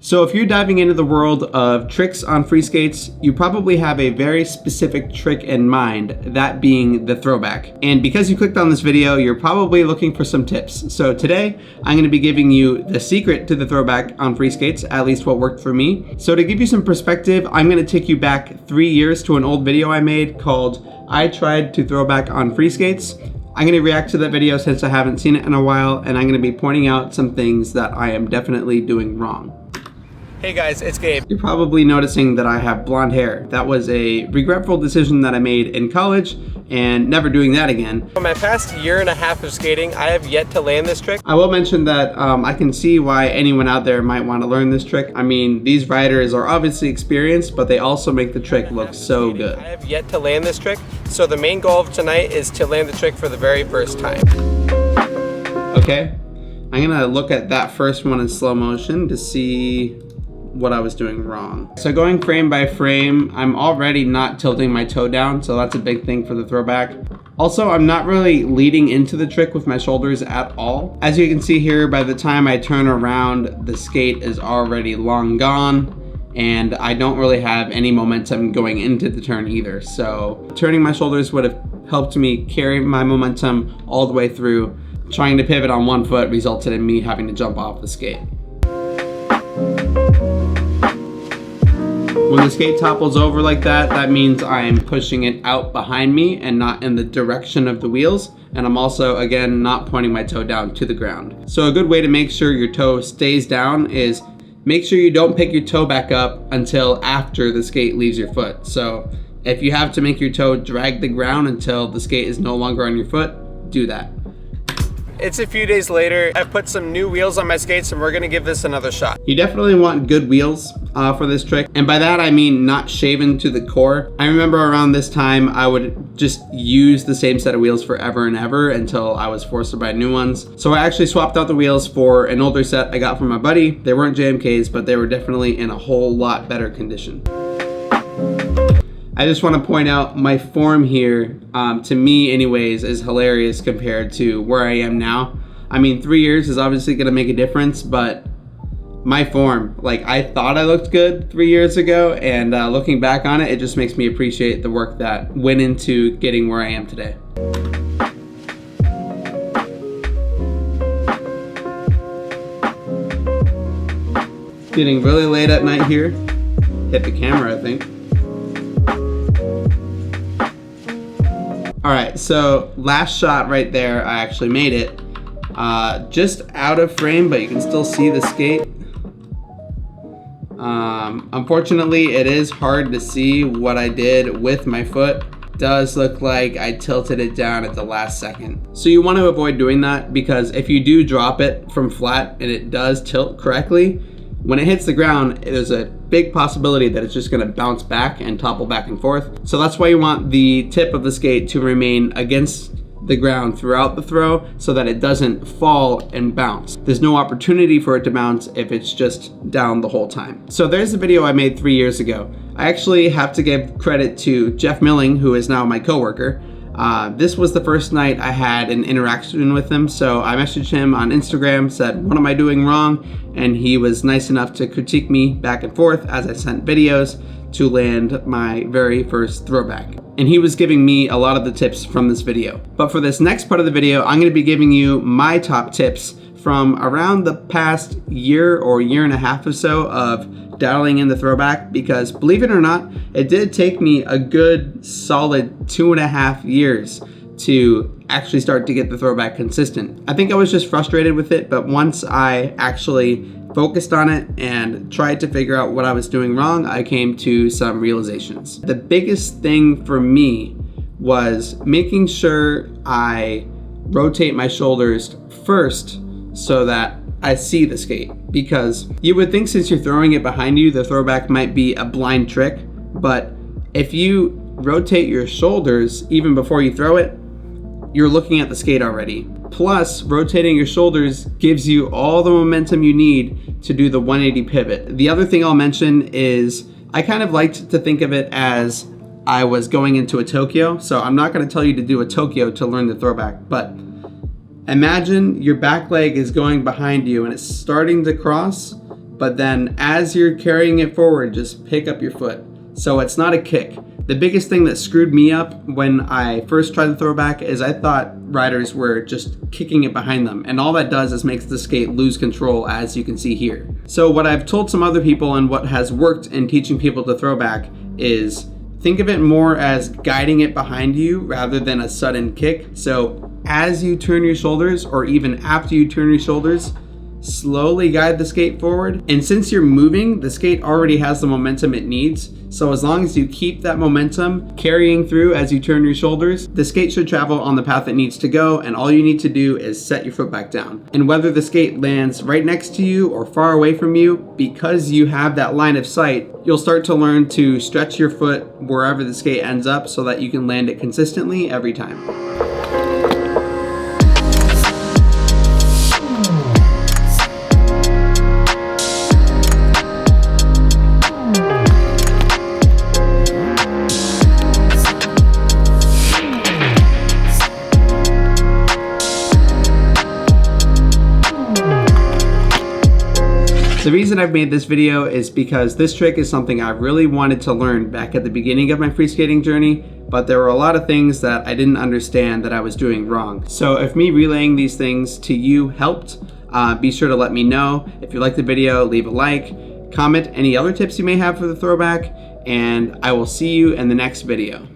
So if you're diving into the world of tricks on free skates, you probably have a very specific trick in mind, that being the throwback. And because you clicked on this video, you're probably looking for some tips. So today, I'm gonna be giving you the secret to the throwback on free skates, at least what worked for me. So to give you some perspective, I'm gonna take you back 3 years to an old video I made called I Tried to Throwback on Free Skates. I'm gonna react to that video since I haven't seen it in a while, and I'm gonna be pointing out some things that I am definitely doing wrong. Hey guys, it's Gabe. You're probably noticing that I have blonde hair. That was a regretful decision that I made in college, and never doing that again. For my past year and a half of skating, I have yet to land this trick. I will mention that I can see why anyone out there might want to learn this trick. I mean, these riders are obviously experienced, but they also make the trick look so good. I have yet to land this trick, so the main goal of tonight is to land the trick for the very first time. Okay, I'm gonna look at that first one in slow motion to see what I was doing wrong. So going frame by frame, I'm already not tilting my toe down, so that's a big thing for the throwback. Also, I'm not really leading into the trick with my shoulders at all. As you can see here, by the time I turn around, the skate is already long gone, and I don't really have any momentum going into the turn either. So turning my shoulders would have helped me carry my momentum all the way through. Trying to pivot on one foot resulted in me having to jump off the skate. When the skate topples over like that, that means I'm pushing it out behind me and not in the direction of the wheels. And I'm also, again, not pointing my toe down to the ground. So a good way to make sure your toe stays down is make sure you don't pick your toe back up until after the skate leaves your foot. So if you have to make your toe drag the ground until the skate is no longer on your foot, do that. It's a few days later. I've put some new wheels on my skates and we're gonna give this another shot. You definitely want good wheels for this trick. And by that, I mean not shaven to the core. I remember around this time, I would just use the same set of wheels forever and ever until I was forced to buy new ones. So I actually swapped out the wheels for an older set I got from my buddy. They weren't JMKs, but they were definitely in a whole lot better condition. I just want to point out my form here, to me anyways, is hilarious compared to where I am now. I mean, 3 years is obviously going to make a difference, but my form, like I thought I looked good 3 years ago, and looking back on it, it just makes me appreciate the work that went into getting where I am today. Getting really late at night here. Hit the camera, I think. All right, so last shot right there, I actually made it. Just out of frame, but you can still see the skate. Unfortunately, it is hard to see what I did with my foot. It does look like I tilted it down at the last second. So you want to avoid doing that, because if you do drop it from flat and it does tilt correctly, when it hits the ground, there's a big possibility that it's just gonna bounce back and topple back and forth. So that's why you want the tip of the skate to remain against the ground throughout the throw so that it doesn't fall and bounce. There's no opportunity for it to bounce if it's just down the whole time. So there's a video I made 3 years ago. I actually have to give credit to Jeff Milling, who is now my coworker. This was the first night I had an interaction with him, so I messaged him on Instagram, said, what am I doing wrong? And he was nice enough to critique me back and forth as I sent videos to land my very first throwback. And he was giving me a lot of the tips from this video. But for this next part of the video, I'm gonna be giving you my top tips from around the past year or year and a half or so of dialing in the throwback, because believe it or not, it did take me a good solid 2.5 years to actually start to get the throwback consistent. I think I was just frustrated with it, but once I actually focused on it and tried to figure out what I was doing wrong, I came to some realizations. The biggest thing for me was making sure I rotate my shoulders first so that I see the skate. Because you would think since you're throwing it behind you, the throwback might be a blind trick, but if you rotate your shoulders even before you throw it, you're looking at the skate already. Plus, rotating your shoulders gives you all the momentum you need to do the 180 pivot. The other thing I'll mention is I kind of liked to think of it as I was going into a Tokyo. So I'm not gonna tell you to do a Tokyo to learn the throwback, but imagine your back leg is going behind you and it's starting to cross, but then as you're carrying it forward, just pick up your foot. So it's not a kick. The biggest thing that screwed me up when I first tried the throwback is I thought riders were just kicking it behind them, and all that does is makes the skate lose control, as you can see here. So what I've told some other people and what has worked in teaching people to throwback is think of it more as guiding it behind you rather than a sudden kick. So as you turn your shoulders, or even after you turn your shoulders, slowly guide the skate forward. And since you're moving, the skate already has the momentum it needs. So as long as you keep that momentum carrying through as you turn your shoulders, the skate should travel on the path it needs to go, and all you need to do is set your foot back down. And whether the skate lands right next to you or far away from you, because you have that line of sight, you'll start to learn to stretch your foot wherever the skate ends up so that you can land it consistently every time. The reason I've made this video is because this trick is something I really wanted to learn back at the beginning of my free skating journey, but there were a lot of things that I didn't understand that I was doing wrong. So if me relaying these things to you helped, be sure to let me know. If you liked the video, leave a like, comment any other tips you may have for the throwback, and I will see you in the next video.